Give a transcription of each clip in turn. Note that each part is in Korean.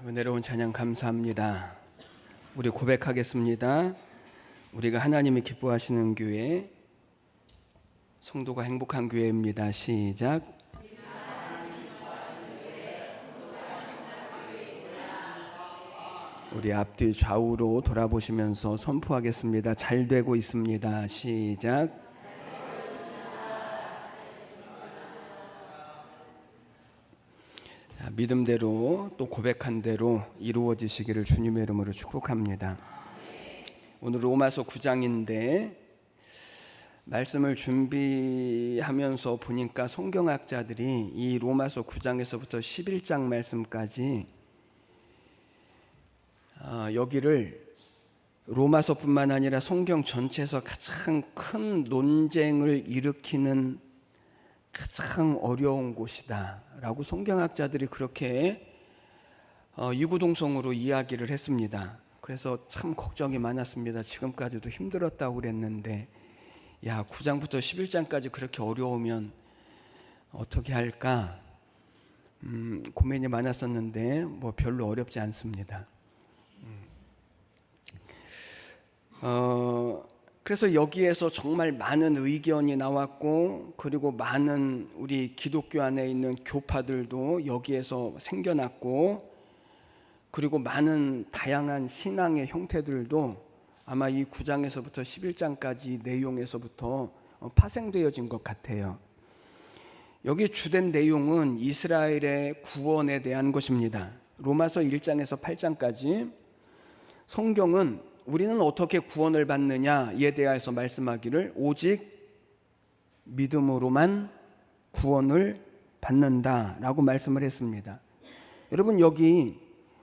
은혜로운 찬양 감사합니다. 우리 고백하겠습니다. 우리가 하나님이 기뻐하시는 교회, 성도가 행복한 교회입니다. 시작. 우리 앞뒤 좌우로 돌아보시면서 선포하겠습니다. 잘 되고 있습니다. 시작. 믿음대로 또 고백한 대로 이루어지시기를 주님의 이름으로 축복합니다. 오늘 로마서 9장인데 말씀을 준비하면서 보니까 성경학자들이 이 로마서 9장에서부터 11장 말씀까지 여기를 로마서뿐만 아니라 성경 전체에서 가장 큰 논쟁을 일으키는 가장 어려운 곳이다 라고 성경학자들이 그렇게 이구동성으로 이야기를 했습니다. 그래서 참 걱정이 많았습니다. 지금까지도 힘들었다고 그랬는데 9장부터 11장까지 그렇게 어려우면 어떻게 할까 고민이 많았었는데 별로 어렵지 않습니다. 그래서 여기에서 정말 많은 의견이 나왔고, 그리고 많은 우리 기독교 안에 있는 교파들도 여기에서 생겨났고, 그리고 많은 다양한 신앙의 형태들도 아마 이 9장에서부터 11장까지 내용에서부터 파생되어진 것 같아요. 여기 주된 내용은 이스라엘의 구원에 대한 것입니다. 로마서 1장에서 8장까지 성경은 우리는 어떻게 구원을 받느냐에 대해서 말씀하기를 오직 믿음으로만 구원을 받는다라고 말씀을 했습니다. 여러분, 여기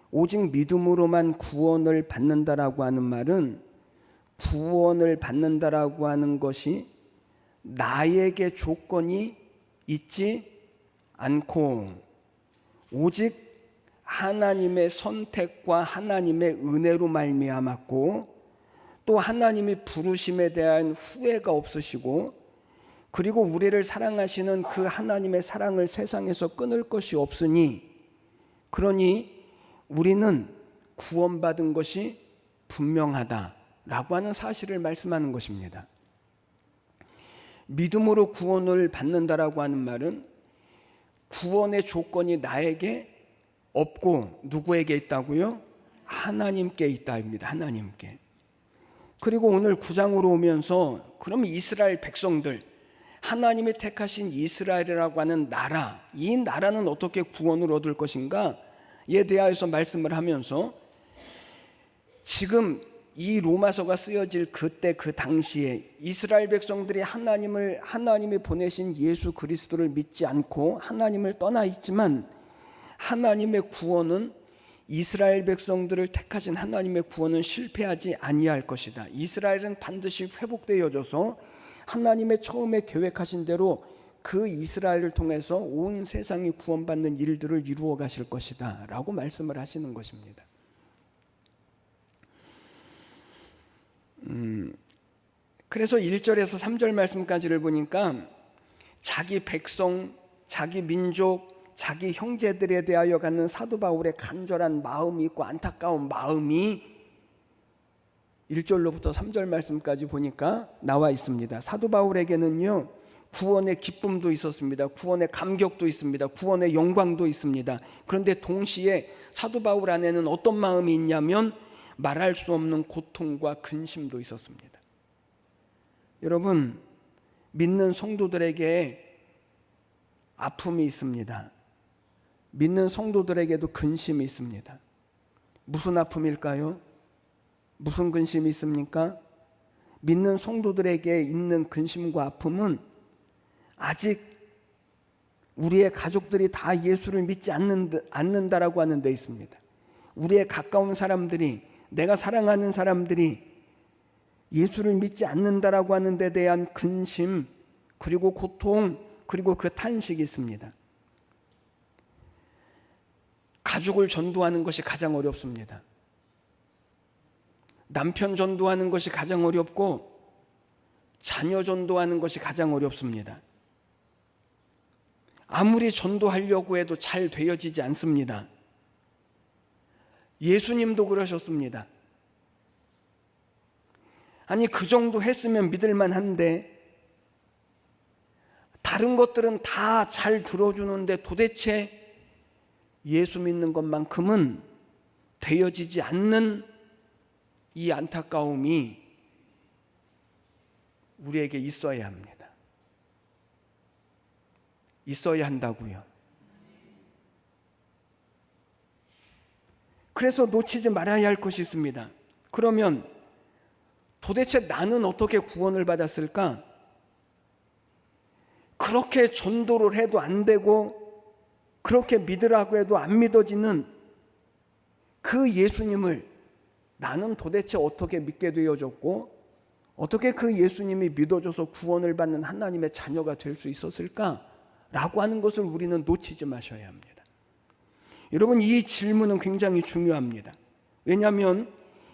오직 믿음으로만 구원을 받는다라고 하는 말은 구원을 받는다라고 하는 것이 나에게 조건이 있지 않고 오직 하나님의 선택과 하나님의 은혜로 말미암았고, 또 하나님의 부르심에 대한 후회가 없으시고, 그리고 우리를 사랑하시는 그 하나님의 사랑을 세상에서 끊을 것이 없으니, 그러니 우리는 구원받은 것이 분명하다라고 하는 사실을 말씀하는 것입니다. 믿음으로 구원을 받는다라고 하는 말은 구원의 조건이 나에게 없고 누구에게 있다고요? 하나님께 있다입니다. 하나님께. 그리고 오늘 9장으로 오면서 그럼 이스라엘 백성들, 하나님이 택하신 이스라엘이라고 하는 나라, 이 나라는 어떻게 구원을 얻을 것인가에 대하여서 말씀을 하면서 지금 이 로마서가 쓰여질 그때 그 당시에 이스라엘 백성들이 하나님이 보내신 예수 그리스도를 믿지 않고 하나님을 떠나 있지만, 하나님의 구원은 이스라엘 백성들을 택하신 하나님의 구원은 실패하지 아니할 것이다. 이스라엘은 반드시 회복되어져서 하나님의 처음에 계획하신 대로 그 이스라엘을 통해서 온 세상이 구원받는 일들을 이루어 가실 것이다 라고 말씀을 하시는 것입니다. 그래서 1절에서 3절 말씀까지를 보니까 자기 백성, 자기 민족, 자기 형제들에 대하여 갖는 사도 바울의 간절한 마음이 있고 안타까운 마음이 1절로부터 3절 말씀까지 보니까 나와 있습니다. 사도 바울에게는요, 구원의 기쁨도 있었습니다. 구원의 감격도 있습니다. 구원의 영광도 있습니다. 그런데 동시에 사도 바울 안에는 어떤 마음이 있냐면 말할 수 없는 고통과 근심도 있었습니다. 여러분, 믿는 성도들에게 아픔이 있습니다. 믿는 성도들에게도 근심이 있습니다. 무슨 아픔일까요? 무슨 근심이 있습니까? 믿는 성도들에게 있는 근심과 아픔은 아직 우리의 가족들이 다 예수를 믿지 않는다라고 하는 데 있습니다. 우리의 가까운 사람들이, 내가 사랑하는 사람들이 예수를 믿지 않는다라고 하는 데 대한 근심, 그리고 고통, 그리고 그 탄식이 있습니다. 가족을 전도하는 것이 가장 어렵습니다. 남편 전도하는 것이 가장 어렵고 자녀 전도하는 것이 가장 어렵습니다. 아무리 전도하려고 해도 잘 되어지지 않습니다. 예수님도 그러셨습니다. 아니 그 정도 했으면 믿을만 한데 다른 것들은 다 잘 들어주는데 도대체 예수 믿는 것만큼은 되어지지 않는 이 안타까움이 우리에게 있어야 합니다. 있어야 한다고요. 그래서 놓치지 말아야 할 것이 있습니다. 그러면 도대체 나는 어떻게 구원을 받았을까? 그렇게 전도를 해도 안 되고 그렇게 믿으라고 해도 안 믿어지는 그 예수님을 나는 도대체 어떻게 믿게 되어졌고 어떻게 그 예수님이 믿어줘서 구원을 받는 하나님의 자녀가 될 수 있었을까라고 하는 것을 우리는 놓치지 마셔야 합니다. 여러분, 이 질문은 굉장히 중요합니다. 왜냐하면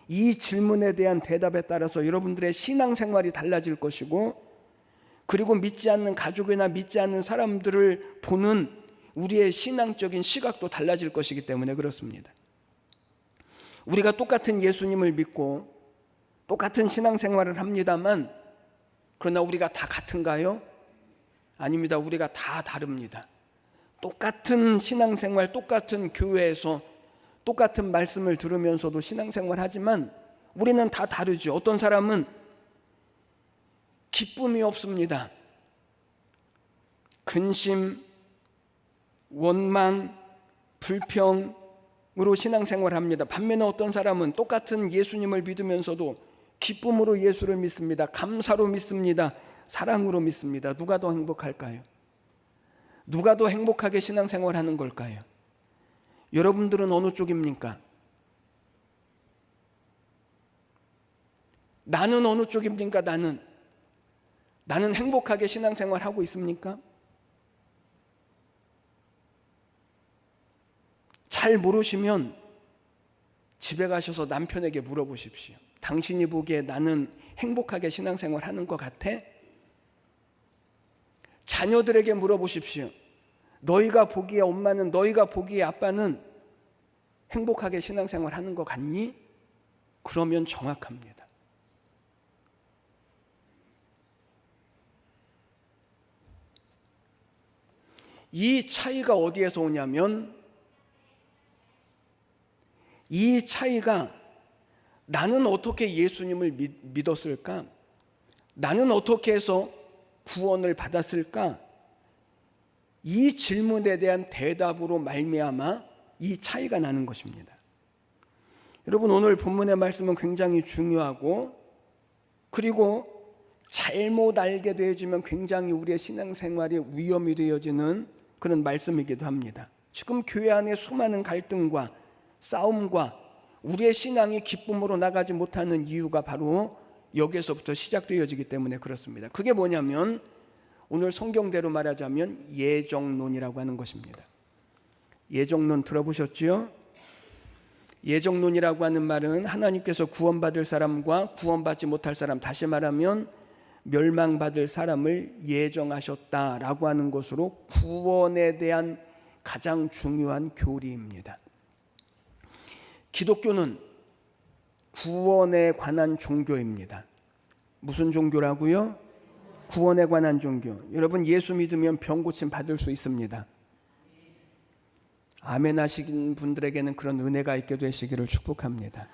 이 질문에 대한 대답에 따라서 여러분들의 신앙생활이 달라질 것이고 그리고 믿지 않는 가족이나 믿지 않는 사람들을 보는 우리의 신앙적인 시각도 달라질 것이기 때문에 그렇습니다. 우리가 똑같은 예수님을 믿고 똑같은 신앙생활을 합니다만 그러나 우리가 다 같은가요? 아닙니다. 우리가 다 다릅니다. 똑같은 신앙생활, 똑같은 교회에서 똑같은 말씀을 들으면서도 신앙생활 하지만 우리는 다 다르죠. 어떤 사람은 기쁨이 없습니다. 근심, 원망, 불평으로 신앙생활을 합니다. 반면에 어떤 사람은 똑같은 예수님을 믿으면서도 기쁨으로 예수를 믿습니다. 감사로 믿습니다. 사랑으로 믿습니다. 누가 더 행복할까요? 누가 더 행복하게 신앙생활하는 걸까요? 여러분들은 어느 쪽입니까? 나는 어느 쪽입니까? 나는 행복하게 신앙생활하고 있습니까? 잘 모르시면 집에 가셔서 남편에게 물어보십시오. 당신이 보기에 나는 행복하게 신앙생활하는 것 같아? 자녀들에게 물어보십시오. 너희가 보기에 엄마는, 너희가 보기에 아빠는 행복하게 신앙생활하는 것 같니? 그러면 정확합니다. 이 차이가 어디에서 오냐면 이 차이가 나는 어떻게 예수님을 믿었을까? 나는 어떻게 해서 구원을 받았을까? 이 질문에 대한 대답으로 말미암아 이 차이가 나는 것입니다. 여러분, 오늘 본문의 말씀은 굉장히 중요하고 그리고 잘못 알게 되어지면 굉장히 우리의 신앙생활에 위험이 되어지는 그런 말씀이기도 합니다. 지금 교회 안에 수많은 갈등과 싸움과 우리의 신앙이 기쁨으로 나가지 못하는 이유가 바로 여기에서부터 시작되어지기 때문에 그렇습니다. 그게 뭐냐면 오늘 성경대로 말하자면 예정론이라고 하는 것입니다. 예정론 들어보셨죠? 예정론이라고 하는 말은 하나님께서 구원받을 사람과 구원받지 못할 사람, 다시 말하면 멸망받을 사람을 예정하셨다라고 하는 것으로 구원에 대한 가장 중요한 교리입니다. 기독교는 구원에 관한 종교입니다. 무슨 종교라고요? 구원에 관한 종교. 여러분, 예수 믿으면 병 고침 받을 수 있습니다. 아멘 하신 분들에게는 그런 은혜가 있게 되시기를 축복합니다.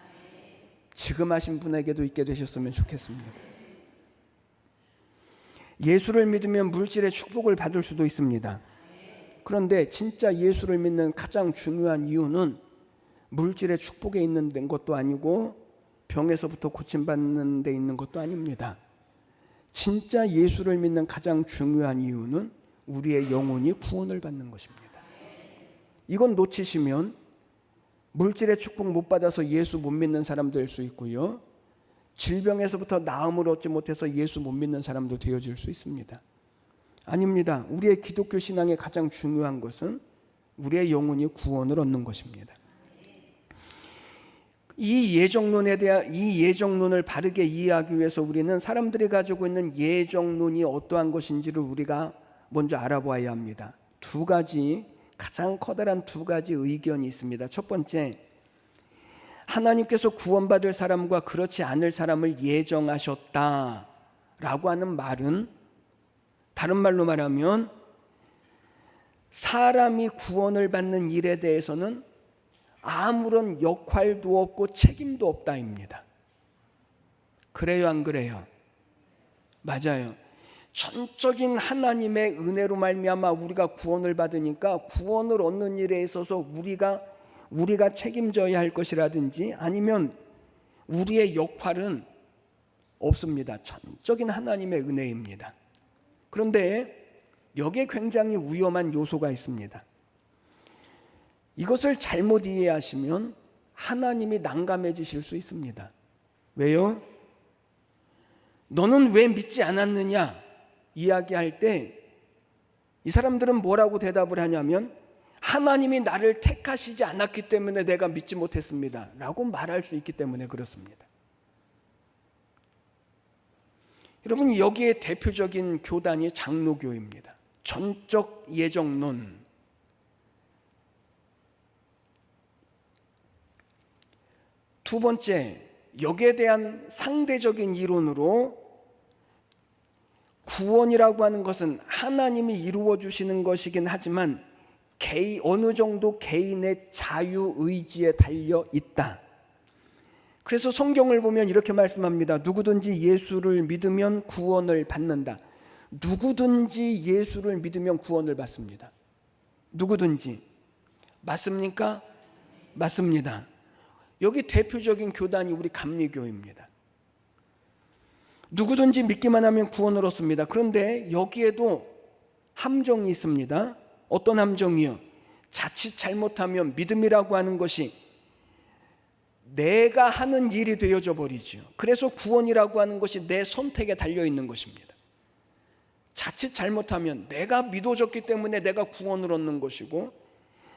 지금 하신 분에게도 있게 되셨으면 좋겠습니다. 예수를 믿으면 물질의 축복을 받을 수도 있습니다. 그런데 진짜 예수를 믿는 가장 중요한 이유는 물질의 축복에 있는 것도 아니고 병에서부터 고침받는 데 있는 것도 아닙니다. 진짜 예수를 믿는 가장 중요한 이유는 우리의 영혼이 구원을 받는 것입니다. 이건 놓치시면 물질의 축복 못 받아서 예수 못 믿는 사람도 될 수 있고요. 질병에서부터 나음을 얻지 못해서 예수 못 믿는 사람도 되어질 수 있습니다. 아닙니다. 우리의 기독교 신앙의 가장 중요한 것은 우리의 영혼이 구원을 얻는 것입니다. 이 예정론을 바르게 이해하기 위해서 우리는 사람들이 가지고 있는 예정론이 어떠한 것인지를 우리가 먼저 알아봐야 합니다. 가장 커다란 두 가지 의견이 있습니다. 첫 번째, 하나님께서 구원받을 사람과 그렇지 않을 사람을 예정하셨다라고 하는 말은, 다른 말로 말하면 사람이 구원을 받는 일에 대해서는 아무런 역할도 없고 책임도 없다입니다. 그래요, 안 그래요? 맞아요. 전적인 하나님의 은혜로 말미암아 우리가 구원을 받으니까 구원을 얻는 일에 있어서 우리가 책임져야 할 것이라든지 아니면 우리의 역할은 없습니다. 전적인 하나님의 은혜입니다. 그런데 여기에 굉장히 위험한 요소가 있습니다. 이것을 잘못 이해하시면 하나님이 난감해지실 수 있습니다. 왜요? 너는 왜 믿지 않았느냐 이야기할 때 이 사람들은 뭐라고 대답을 하냐면, 하나님이 나를 택하시지 않았기 때문에 내가 믿지 못했습니다 라고 말할 수 있기 때문에 그렇습니다. 여러분, 여기에 대표적인 교단이 장로교입니다. 전적 예정론. 두 번째, 여기에 대한 상대적인 이론으로 구원이라고 하는 것은 하나님이 이루어 주시는 것이긴 하지만 어느 정도 개인의 자유의지에 달려 있다. 그래서 성경을 보면 이렇게 말씀합니다. 누구든지 예수를 믿으면 구원을 받는다. 누구든지 예수를 믿으면 구원을 받습니다. 누구든지. 맞습니까? 맞습니다. 여기 대표적인 교단이 우리 감리교입니다. 누구든지 믿기만 하면 구원을 얻습니다. 그런데 여기에도 함정이 있습니다. 어떤 함정이요? 자칫 잘못하면 믿음이라고 하는 것이 내가 하는 일이 되어져 버리죠. 그래서 구원이라고 하는 것이 내 선택에 달려 있는 것입니다. 자칫 잘못하면 내가 믿어졌기 때문에 내가 구원을 얻는 것이고,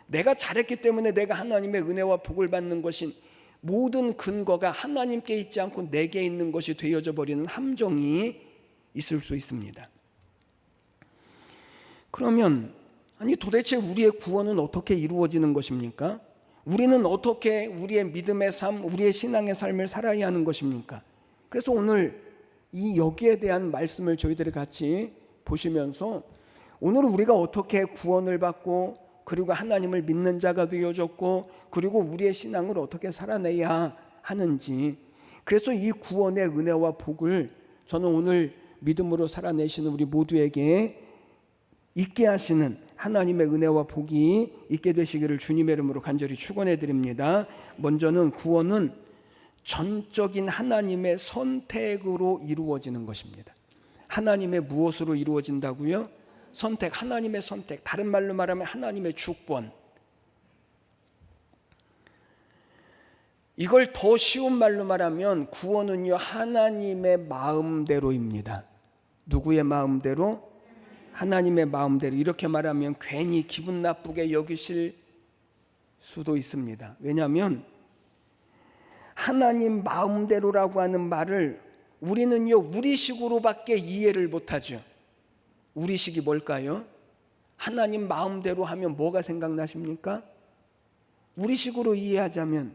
내가 잘했기 때문에 내가 하나님의 은혜와 복을 받는 것인 모든 근거가 하나님께 있지 않고 내게 있는 것이 되어져 버리는 함정이 있을 수 있습니다. 그러면 도대체 우리의 구원은 어떻게 이루어지는 것입니까? 우리는 어떻게 우리의 믿음의 삶, 우리의 신앙의 삶을 살아야 하는 것입니까? 그래서 오늘 여기에 대한 말씀을 저희들이 같이 보시면서, 오늘 우리가 어떻게 구원을 받고 그리고 하나님을 믿는 자가 되어졌고 그리고 우리의 신앙을 어떻게 살아내야 하는지, 그래서 이 구원의 은혜와 복을 저는 오늘 믿음으로 살아내시는 우리 모두에게 있게 하시는 하나님의 은혜와 복이 있게 되시기를 주님의 이름으로 간절히 축원해 드립니다. 먼저는 구원은 전적인 하나님의 선택으로 이루어지는 것입니다. 하나님의 무엇으로 이루어진다고요? 선택, 하나님의 선택. 다른 말로 말하면 하나님의 주권. 이걸 더 쉬운 말로 말하면 구원은요, 하나님의 마음대로입니다. 누구의 마음대로? 하나님의 마음대로. 이렇게 말하면 괜히 기분 나쁘게 여기실 수도 있습니다. 왜냐하면 하나님 마음대로라고 하는 말을 우리는요, 우리식으로밖에 이해를 못하죠. 우리식이 뭘까요? 하나님 마음대로 하면 뭐가 생각나십니까? 우리식으로 이해하자면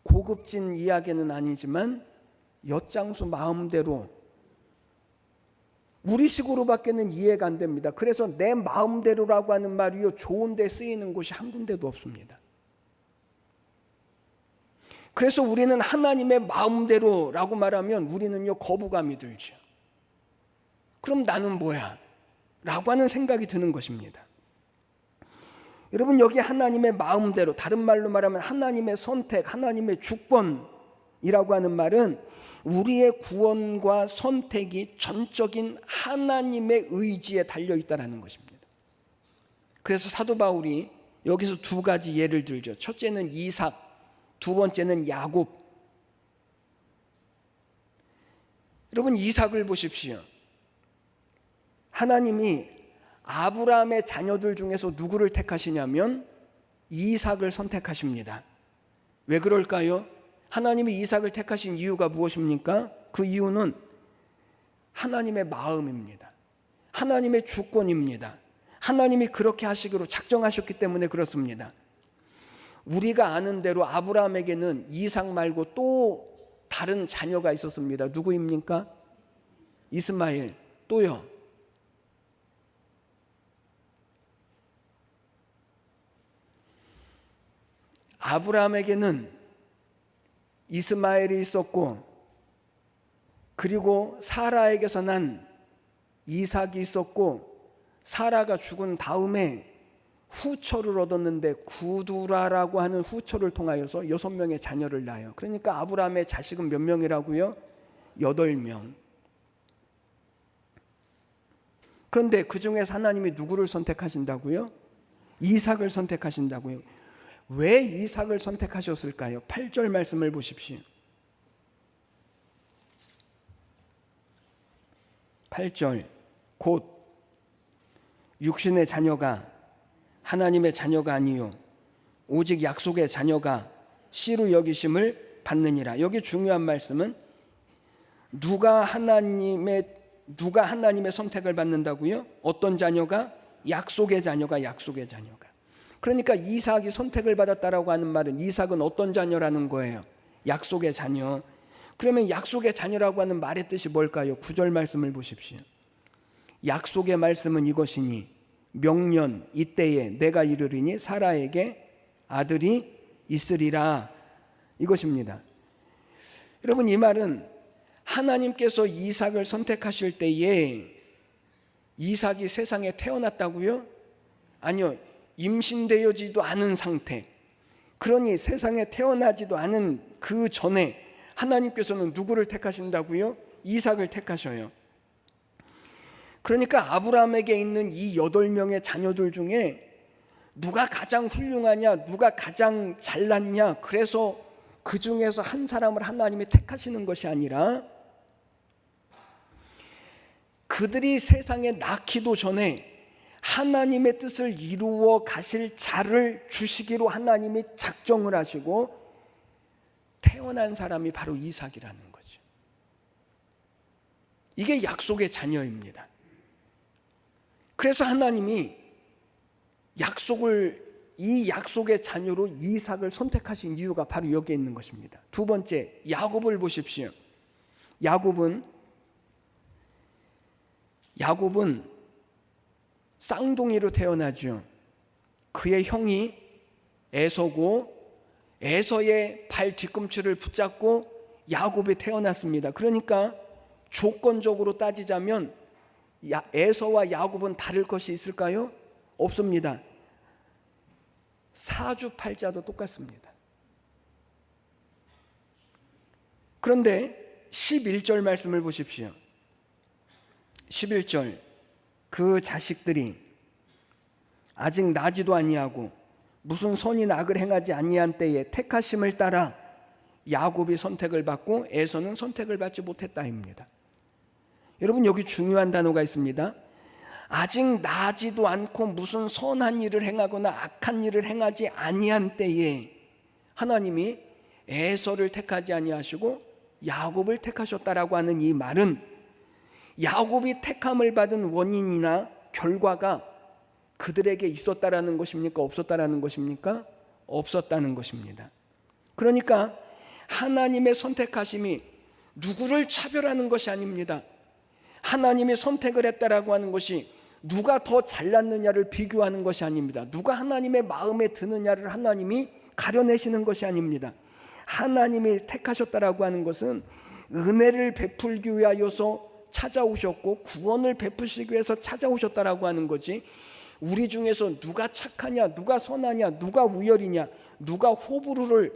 고급진 이야기는 아니지만 엿장수 마음대로, 우리식으로밖에는 이해가 안 됩니다. 그래서 내 마음대로라고 하는 말이요, 좋은 데 쓰이는 곳이 한 군데도 없습니다. 그래서 우리는 하나님의 마음대로라고 말하면 우리는요, 거부감이 들죠. 그럼 나는 뭐야? 라고 하는 생각이 드는 것입니다. 여러분, 여기 하나님의 마음대로, 다른 말로 말하면 하나님의 선택, 하나님의 주권이라고 하는 말은 우리의 구원과 선택이 전적인 하나님의 의지에 달려 있다는 것입니다. 그래서 사도 바울이 여기서 두 가지 예를 들죠. 첫째는 이삭, 두 번째는 야곱. 여러분, 이삭을 보십시오. 하나님이 아브라함의 자녀들 중에서 누구를 택하시냐면 이삭을 선택하십니다. 왜 그럴까요? 하나님이 이삭을 택하신 이유가 무엇입니까? 그 이유는 하나님의 마음입니다. 하나님의 주권입니다. 하나님이 그렇게 하시기로 작정하셨기 때문에 그렇습니다. 우리가 아는 대로 아브라함에게는 이삭 말고 또 다른 자녀가 있었습니다. 누구입니까? 이스마엘. 또요. 아브라함에게는 이스마엘이 있었고, 그리고 사라에게서 난 이삭이 있었고, 사라가 죽은 다음에 후처를 얻었는데 구두라라고 하는 후처를 통하여서 6명의 자녀를 낳아요. 그러니까 아브라함의 자식은 몇 명이라고요? 8명. 그런데 그 중에서 하나님이 누구를 선택하신다고요? 이삭을 선택하신다고요. 왜 이삭을 선택하셨을까요? 8절 말씀을 보십시오. 8절. 곧 육신의 자녀가 하나님의 자녀가 아니요 오직 약속의 자녀가 씨로 여기심을 받느니라. 여기 중요한 말씀은 누가 하나님의 선택을 받는다고요? 어떤 자녀가? 약속의 자녀가. 그러니까 이삭이 선택을 받았다라고 하는 말은 이삭은 어떤 자녀라는 거예요? 약속의 자녀. 그러면 약속의 자녀라고 하는 말의 뜻이 뭘까요? 9절 말씀을 보십시오. 약속의 말씀은 이것이니 명년 이때에 내가 이르리니 사라에게 아들이 있으리라. 이것입니다. 여러분, 이 말은 하나님께서 이삭을 선택하실 때에 이삭이 세상에 태어났다고요? 아니요. 임신되어지도 않은 상태. 그러니 세상에 태어나지도 않은 그 전에 하나님께서는 누구를 택하신다고요? 이삭을 택하셔요. 그러니까 아브라함에게 있는 이 8명의 자녀들 중에 누가 가장 훌륭하냐, 누가 가장 잘났냐, 그래서 그 중에서 한 사람을 하나님이 택하시는 것이 아니라 그들이 세상에 낳기도 전에 하나님의 뜻을 이루어 가실 자를 주시기로 하나님이 작정을 하시고 태어난 사람이 바로 이삭이라는 거죠. 이게 약속의 자녀입니다. 그래서 하나님이 이 약속의 자녀로 이삭을 선택하신 이유가 바로 여기에 있는 것입니다. 두 번째, 야곱을 보십시오. 야곱은 쌍둥이로 태어나죠. 그의 형이 에서고 에서의 발 뒤꿈치를 붙잡고 야곱이 태어났습니다. 그러니까 조건적으로 따지자면 에서와 야곱은 다를 것이 있을까요? 없습니다. 사주팔자도 똑같습니다. 그런데 11절 말씀을 보십시오. 11절. 그 자식들이 아직 나지도 아니하고 무슨 선인 악을 행하지 아니한 때에 택하심을 따라 야곱이 선택을 받고 에서는 선택을 받지 못했다입니다. 여러분, 여기 중요한 단어가 있습니다. 아직 나지도 않고 무슨 선한 일을 행하거나 악한 일을 행하지 아니한 때에 하나님이 에서를 택하지 아니하시고 야곱을 택하셨다라고 하는 이 말은 야곱이 택함을 받은 원인이나 결과가 그들에게 있었다라는 것입니까? 없었다라는 것입니까? 없었다는 것입니다. 그러니까 하나님의 선택하심이 누구를 차별하는 것이 아닙니다. 하나님이 선택을 했다라고 하는 것이 누가 더 잘났느냐를 비교하는 것이 아닙니다. 누가 하나님의 마음에 드느냐를 하나님이 가려내시는 것이 아닙니다. 하나님이 택하셨다라고 하는 것은 은혜를 베풀기 위하여서 찾아오셨고 구원을 베푸시기 위해서 찾아오셨다라고 하는 거지, 우리 중에서 누가 착하냐, 누가 선하냐, 누가 우열이냐, 누가 호불호를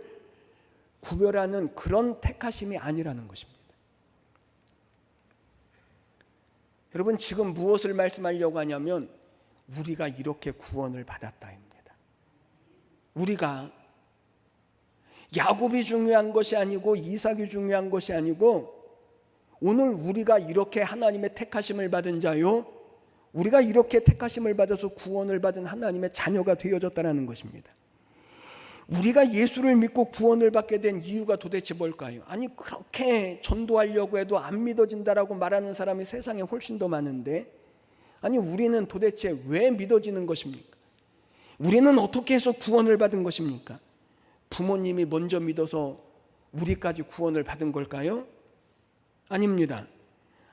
구별하는 그런 택하심이 아니라는 것입니다. 여러분, 지금 무엇을 말씀하려고 하냐면 우리가 이렇게 구원을 받았다입니다. 우리가 야곱이 중요한 것이 아니고 이삭이 중요한 것이 아니고 오늘 우리가 이렇게 하나님의 택하심을 받은 자요, 우리가 이렇게 택하심을 받아서 구원을 받은 하나님의 자녀가 되어졌다는 것입니다. 우리가 예수를 믿고 구원을 받게 된 이유가 도대체 뭘까요? 아니, 그렇게 전도하려고 해도 안 믿어진다라고 말하는 사람이 세상에 훨씬 더 많은데, 아니, 우리는 도대체 왜 믿어지는 것입니까? 우리는 어떻게 해서 구원을 받은 것입니까? 부모님이 먼저 믿어서 우리까지 구원을 받은 걸까요? 아닙니다.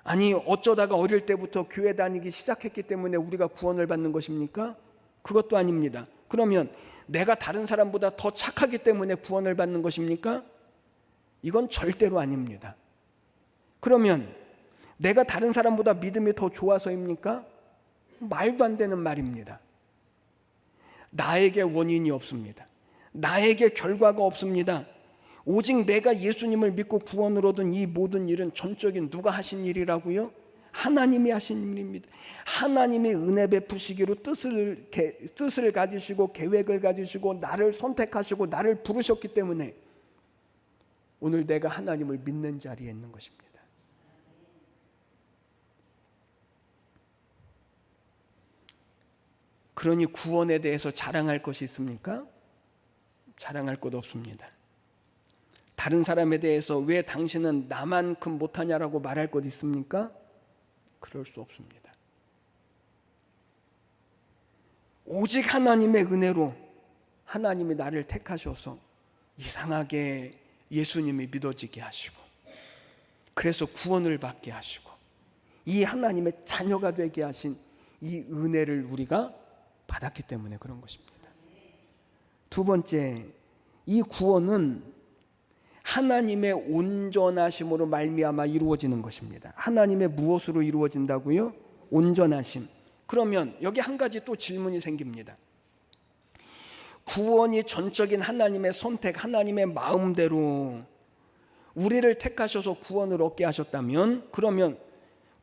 아니, 어쩌다가 어릴 때부터 교회 다니기 시작했기 때문에 우리가 구원을 받는 것입니까? 그것도 아닙니다. 그러면 내가 다른 사람보다 더 착하기 때문에 구원을 받는 것입니까? 이건 절대로 아닙니다. 그러면 내가 다른 사람보다 믿음이 더 좋아서입니까? 말도 안 되는 말입니다. 나에게 원인이 없습니다. 나에게 결과가 없습니다. 오직 내가 예수님을 믿고 구원을 얻은 이 모든 일은 전적인 누가 하신 일이라고요? 하나님이 하신 일입니다. 하나님이 은혜 베푸시기로 뜻을 가지시고 계획을 가지시고 나를 선택하시고 나를 부르셨기 때문에 오늘 내가 하나님을 믿는 자리에 있는 것입니다. 그러니 구원에 대해서 자랑할 것이 있습니까? 자랑할 것 없습니다. 다른 사람에 대해서 왜 당신은 나만큼 못하냐라고 말할 것 있습니까? 그럴 수 없습니다. 오직 하나님의 은혜로 하나님이 나를 택하셔서 이상하게 예수님이 믿어지게 하시고 그래서 구원을 받게 하시고 이 하나님의 자녀가 되게 하신 이 은혜를 우리가 받았기 때문에 그런 것입니다. 두 번째, 이 구원은 하나님의 온전하심으로 말미암아 이루어지는 것입니다. 하나님의 무엇으로 이루어진다고요? 온전하심. 그러면 여기 한 가지 또 질문이 생깁니다. 구원이 전적인 하나님의 선택, 하나님의 마음대로 우리를 택하셔서 구원을 얻게 하셨다면 그러면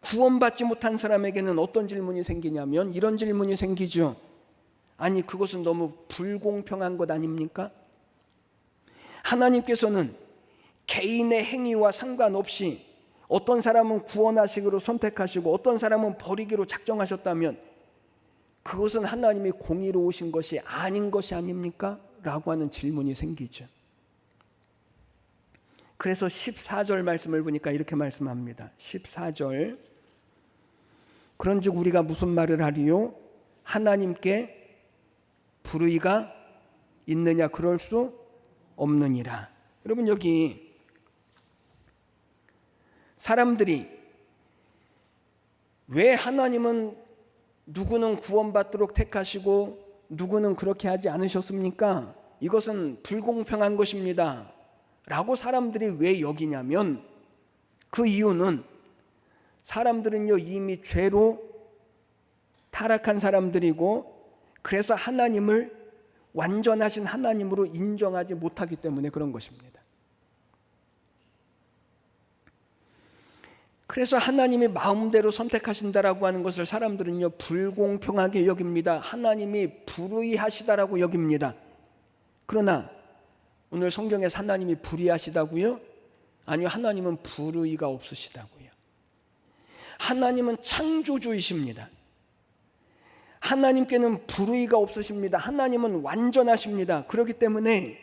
구원받지 못한 사람에게는 어떤 질문이 생기냐면 이런 질문이 생기죠. 아니, 그것은 너무 불공평한 것 아닙니까? 하나님께서는 개인의 행위와 상관없이 어떤 사람은 구원하시기로 선택하시고 어떤 사람은 버리기로 작정하셨다면 그것은 하나님이 공의로우신 것이 아닌 것이 아닙니까? 라고 하는 질문이 생기죠. 그래서 14절 말씀을 보니까 이렇게 말씀합니다. 14절, 그런즉 우리가 무슨 말을 하리요? 하나님께 불의가 있느냐? 그럴 수 없느니라. 여러분, 여기 사람들이 왜 하나님은 누구는 구원받도록 택하시고 누구는 그렇게 하지 않으셨습니까? 이것은 불공평한 것입니다 라고 사람들이 왜 여기냐면 그 이유는 사람들은요 이미 죄로 타락한 사람들이고 그래서 하나님을 완전하신 하나님으로 인정하지 못하기 때문에 그런 것입니다. 그래서 하나님이 마음대로 선택하신다라고 하는 것을 사람들은요 불공평하게 여깁니다. 하나님이 불의하시다라고 여깁니다. 그러나 오늘 성경에서 하나님이 불의하시다고요? 아니요, 하나님은 불의가 없으시다고요. 하나님은 창조주이십니다. 하나님께는 불의가 없으십니다. 하나님은 완전하십니다. 그렇기 때문에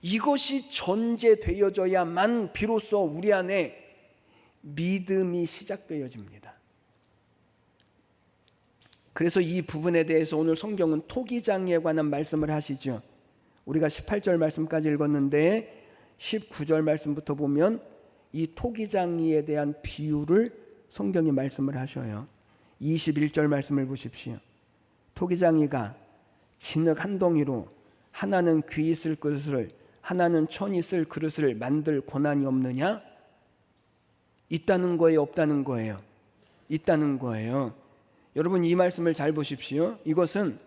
이것이 전제되어져야만 비로소 우리 안에 믿음이 시작되어집니다. 그래서 이 부분에 대해서 오늘 성경은 토기장이에 관한 말씀을 하시죠. 우리가 18절 말씀까지 읽었는데 19절 말씀부터 보면 이 토기장이에 대한 비유를 성경이 말씀을 하셔요. 21절 말씀을 보십시오. 토기장이가 진흙 한 덩이로 하나는 귀 쓸 그릇을 하나는 천이 쓸 그릇을 만들 고난이 없느냐? 있다는 거예요, 없다는 거예요? 있다는 거예요. 여러분, 이 말씀을 잘 보십시오. 이것은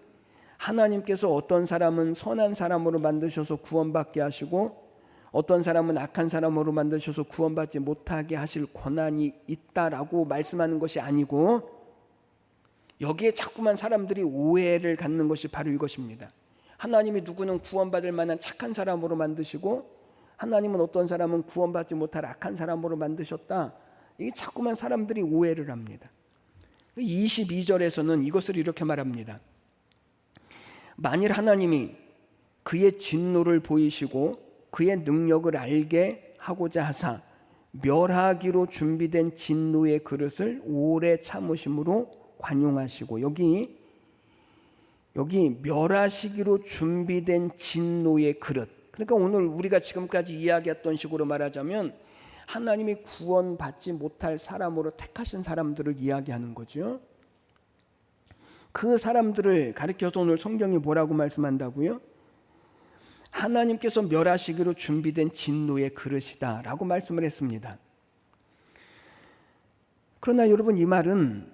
하나님께서 어떤 사람은 선한 사람으로 만드셔서 구원받게 하시고 어떤 사람은 악한 사람으로 만드셔서 구원받지 못하게 하실 권한이 있다라고 말씀하는 것이 아니고 여기에 자꾸만 사람들이 오해를 갖는 것이 바로 이것입니다. 하나님이 누구는 구원받을 만한 착한 사람으로 만드시고 하나님은 어떤 사람은 구원받지 못할 악한 사람으로 만드셨다. 이게 자꾸만 사람들이 오해를 합니다. 22절에서는 이것을 이렇게 말합니다. 만일 하나님이 그의 진노를 보이시고 그의 능력을 알게 하고자 하사 멸하기로 준비된 진노의 그릇을 오래 참으심으로 관용하시고, 여기 여기 멸하시기로 준비된 진노의 그릇. 그러니까 오늘 우리가 지금까지 이야기했던 식으로 말하자면 하나님이 구원받지 못할 사람으로 택하신 사람들을 이야기하는 거죠. 그 사람들을 가리켜서 오늘 성경이 뭐라고 말씀한다고요? 하나님께서 멸하시기로 준비된 진노의 그릇이다 라고 말씀을 했습니다. 그러나 여러분, 이 말은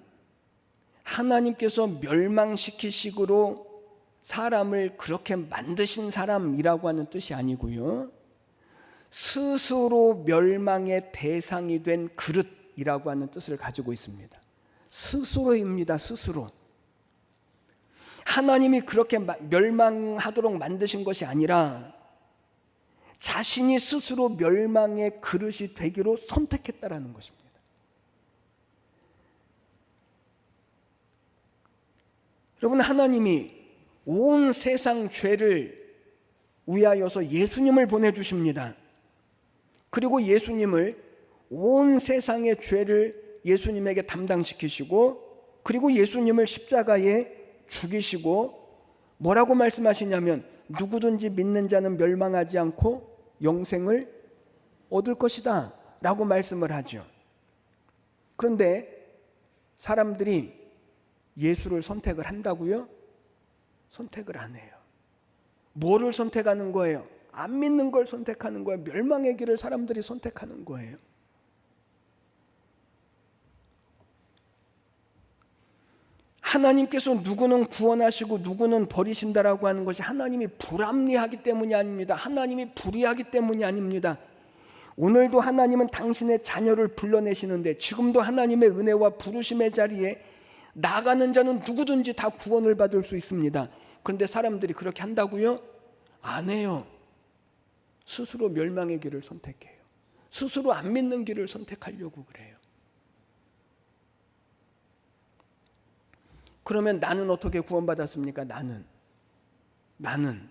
하나님께서 멸망시키시기로 사람을 그렇게 만드신 사람이라고 하는 뜻이 아니고요, 스스로 멸망의 대상이 된 그릇이라고 하는 뜻을 가지고 있습니다. 스스로입니다. 스스로. 하나님이 그렇게 멸망하도록 만드신 것이 아니라 자신이 스스로 멸망의 그릇이 되기로 선택했다라는 것입니다. 여러분, 하나님이 온 세상 죄를 위하여서 예수님을 보내주십니다. 그리고 예수님을 온 세상의 죄를 예수님에게 담당시키시고, 그리고 예수님을 십자가에 죽이시고 뭐라고 말씀하시냐면 누구든지 믿는 자는 멸망하지 않고 영생을 얻을 것이다 라고 말씀을 하죠. 그런데 사람들이 예수를 선택을 한다고요? 선택을 안 해요. 뭐를 선택하는 거예요? 안 믿는 걸 선택하는 거예요. 멸망의 길을 사람들이 선택하는 거예요. 하나님께서 누구는 구원하시고 누구는 버리신다라고 하는 것이 하나님이 불합리하기 때문이 아닙니다. 하나님이 불의하기 때문이 아닙니다. 오늘도 하나님은 당신의 자녀를 불러내시는데, 지금도 하나님의 은혜와 부르심의 자리에 나가는 자는 누구든지 다 구원을 받을 수 있습니다. 그런데 사람들이 그렇게 한다고요? 안 해요. 스스로 멸망의 길을 선택해요. 스스로 안 믿는 길을 선택하려고 그래요. 그러면 나는 어떻게 구원받았습니까? 나는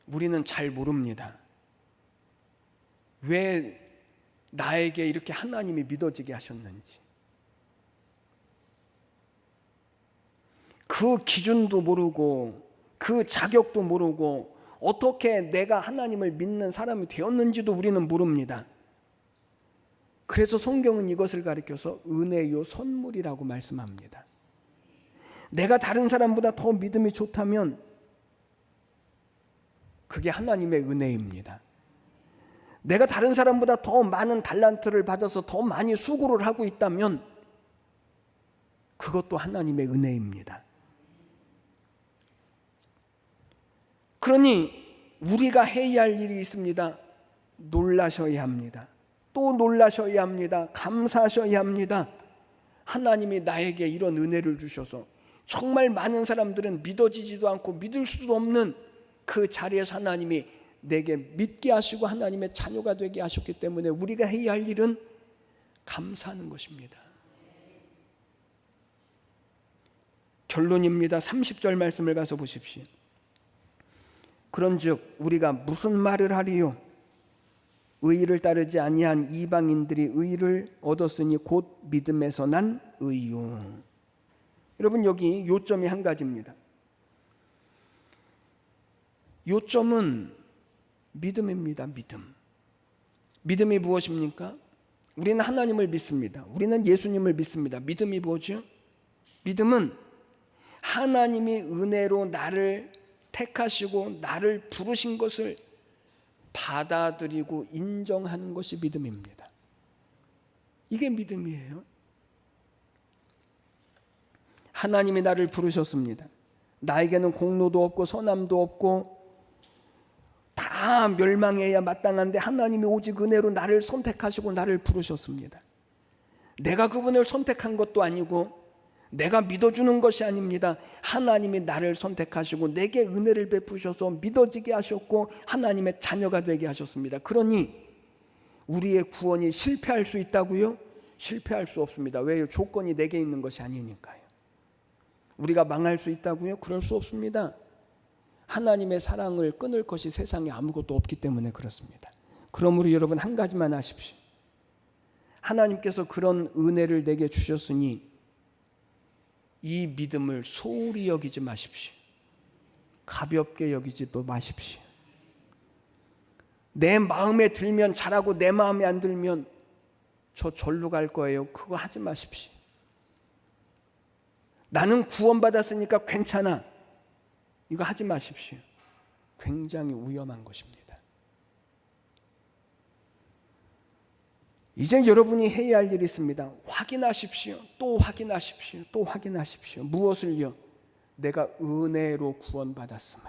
우리는 잘 모릅니다. 왜 나에게 이렇게 하나님이 믿어지게 하셨는지, 그 기준도 모르고 그 자격도 모르고 어떻게 내가 하나님을 믿는 사람이 되었는지도 우리는 모릅니다. 그래서 성경은 이것을 가리켜서 은혜요 선물이라고 말씀합니다. 내가 다른 사람보다 더 믿음이 좋다면 그게 하나님의 은혜입니다. 내가 다른 사람보다 더 많은 달란트를 받아서 더 많이 수고를 하고 있다면 그것도 하나님의 은혜입니다. 그러니 우리가 해야 할 일이 있습니다. 놀라셔야 합니다. 또 놀라셔야 합니다. 감사하셔야 합니다. 하나님이 나에게 이런 은혜를 주셔서 정말 많은 사람들은 믿어지지도 않고 믿을 수도 없는 그 자리에서 하나님이 내게 믿게 하시고 하나님의 자녀가 되게 하셨기 때문에 우리가 해야 할 일은 감사하는 것입니다. 결론입니다. 30절 말씀을 가서 보십시오. 그런즉 우리가 무슨 말을 하리요? 의를 따르지 아니한 이방인들이 의를 얻었으니 곧 믿음에서 난 의요. 여러분, 여기 요점이 한 가지입니다. 요점은 믿음입니다. 믿음이 무엇입니까? 우리는 하나님을 믿습니다. 우리는 예수님을 믿습니다. 믿음이 뭐죠? 믿음은 하나님이 은혜로 나를 택하시고 나를 부르신 것을 받아들이고 인정하는 것이 믿음입니다. 이게 믿음이에요. 하나님이 나를 부르셨습니다. 나에게는 공로도 없고 선함도 없고 다 멸망해야 마땅한데 하나님이 오직 은혜로 나를 선택하시고 나를 부르셨습니다. 내가 그분을 선택한 것도 아니고 내가 믿어주는 것이 아닙니다. 하나님이 나를 선택하시고 내게 은혜를 베푸셔서 믿어지게 하셨고 하나님의 자녀가 되게 하셨습니다. 그러니 우리의 구원이 실패할 수 있다고요? 실패할 수 없습니다. 왜요? 조건이 내게 있는 것이 아니니까요. 우리가 망할 수 있다고요? 그럴 수 없습니다. 하나님의 사랑을 끊을 것이 세상에 아무것도 없기 때문에 그렇습니다. 그러므로 여러분, 한 가지만 아십시오. 하나님께서 그런 은혜를 내게 주셨으니 이 믿음을 소홀히 여기지 마십시오. 가볍게 여기지도 마십시오. 내 마음에 들면 잘하고 내 마음에 안 들면 저 절로 갈 거예요. 그거 하지 마십시오. 나는 구원받았으니까 괜찮아. 이거 하지 마십시오. 굉장히 위험한 것입니다. 이제 여러분이 해야 할 일이 있습니다. 확인하십시오. 또 확인하십시오. 또 확인하십시오. 무엇을요? 내가 은혜로 구원받았음을,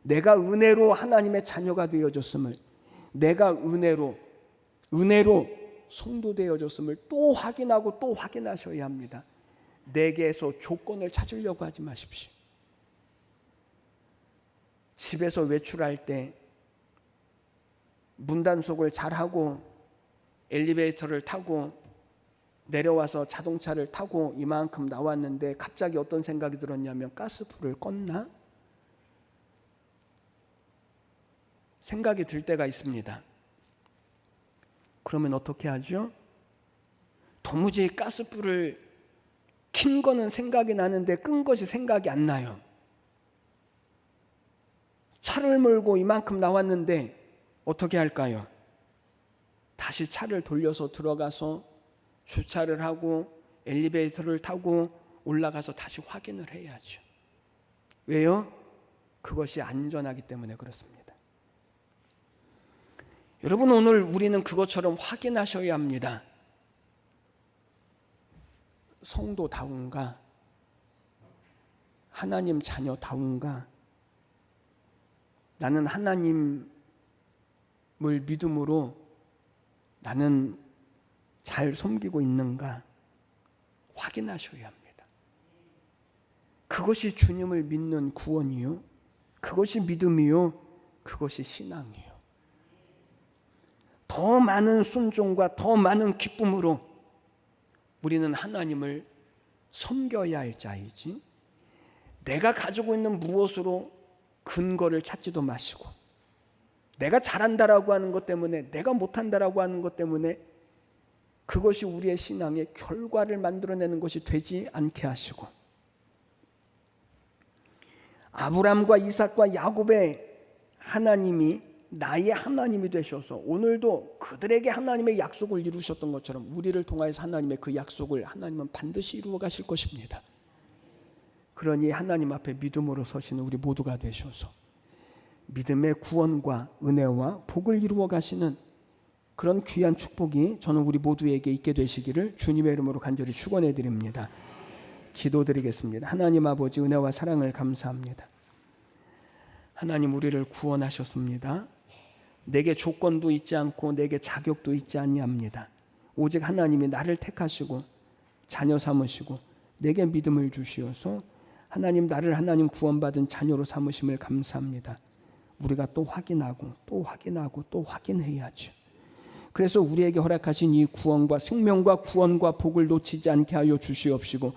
내가 은혜로 하나님의 자녀가 되어졌음을, 내가 은혜로 성도 되어졌음을 또 확인하고 또 확인하셔야 합니다. 내게서 조건을 찾으려고 하지 마십시오. 집에서 외출할 때 문단속을 잘하고 엘리베이터를 타고 내려와서 자동차를 타고 이만큼 나왔는데 갑자기 어떤 생각이 들었냐면 가스불을 껐나? 생각이 들 때가 있습니다. 그러면 어떻게 하죠? 도무지 가스불을 킨 거는 생각이 나는데 끈 것이 생각이 안 나요. 차를 몰고 이만큼 나왔는데 어떻게 할까요? 다시 차를 돌려서 들어가서 주차를 하고 엘리베이터를 타고 올라가서 다시 확인을 해야죠. 왜요? 그것이 안전하기 때문에 그렇습니다. 여러분, 오늘 우리는 그것처럼 확인하셔야 합니다. 성도다운가? 하나님 자녀다운가? 나는 하나님을 믿음으로 나는 잘 섬기고 있는가? 확인하셔야 합니다. 그것이 주님을 믿는 구원이요, 그것이 믿음이요, 그것이 신앙이요. 더 많은 순종과 더 많은 기쁨으로 우리는 하나님을 섬겨야 할 자이지, 내가 가지고 있는 무엇으로 근거를 찾지도 마시고, 내가 잘한다라고 하는 것 때문에, 내가 못한다라고 하는 것 때문에 그것이 우리의 신앙의 결과를 만들어내는 것이 되지 않게 하시고, 아브람과 이삭과 야곱의 하나님이 나의 하나님이 되셔서 오늘도 그들에게 하나님의 약속을 이루셨던 것처럼 우리를 통하여서 하나님의 그 약속을 하나님은 반드시 이루어 가실 것입니다. 그러니 하나님 앞에 믿음으로 서시는 우리 모두가 되셔서 믿음의 구원과 은혜와 복을 이루어 가시는 그런 귀한 축복이 저는 우리 모두에게 있게 되시기를 주님의 이름으로 간절히 축원해 드립니다. 기도드리겠습니다. 하나님 아버지, 은혜와 사랑을 감사합니다. 하나님, 우리를 구원하셨습니다. 내게 조건도 있지 않고 내게 자격도 있지 아니합니다. 오직 하나님이 나를 택하시고 자녀 삼으시고 내게 믿음을 주시어서 하나님, 나를 하나님 구원받은 자녀로 삼으심을 감사합니다. 우리가 또 확인하고 또 확인하고 또 확인해야죠. 그래서 우리에게 허락하신 이 구원과 생명과 구원과 복을 놓치지 않게 하여 주시옵시고,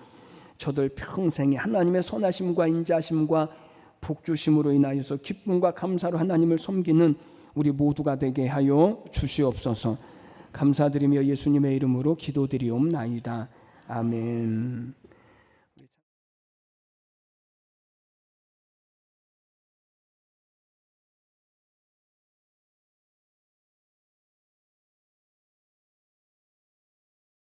저들 평생에 하나님의 선하심과 인자하심과 복주심으로 인하여서 기쁨과 감사로 하나님을 섬기는 우리 모두가 되게 하여 주시옵소서. 감사드리며 예수님의 이름으로 기도드리옵나이다. 아멘.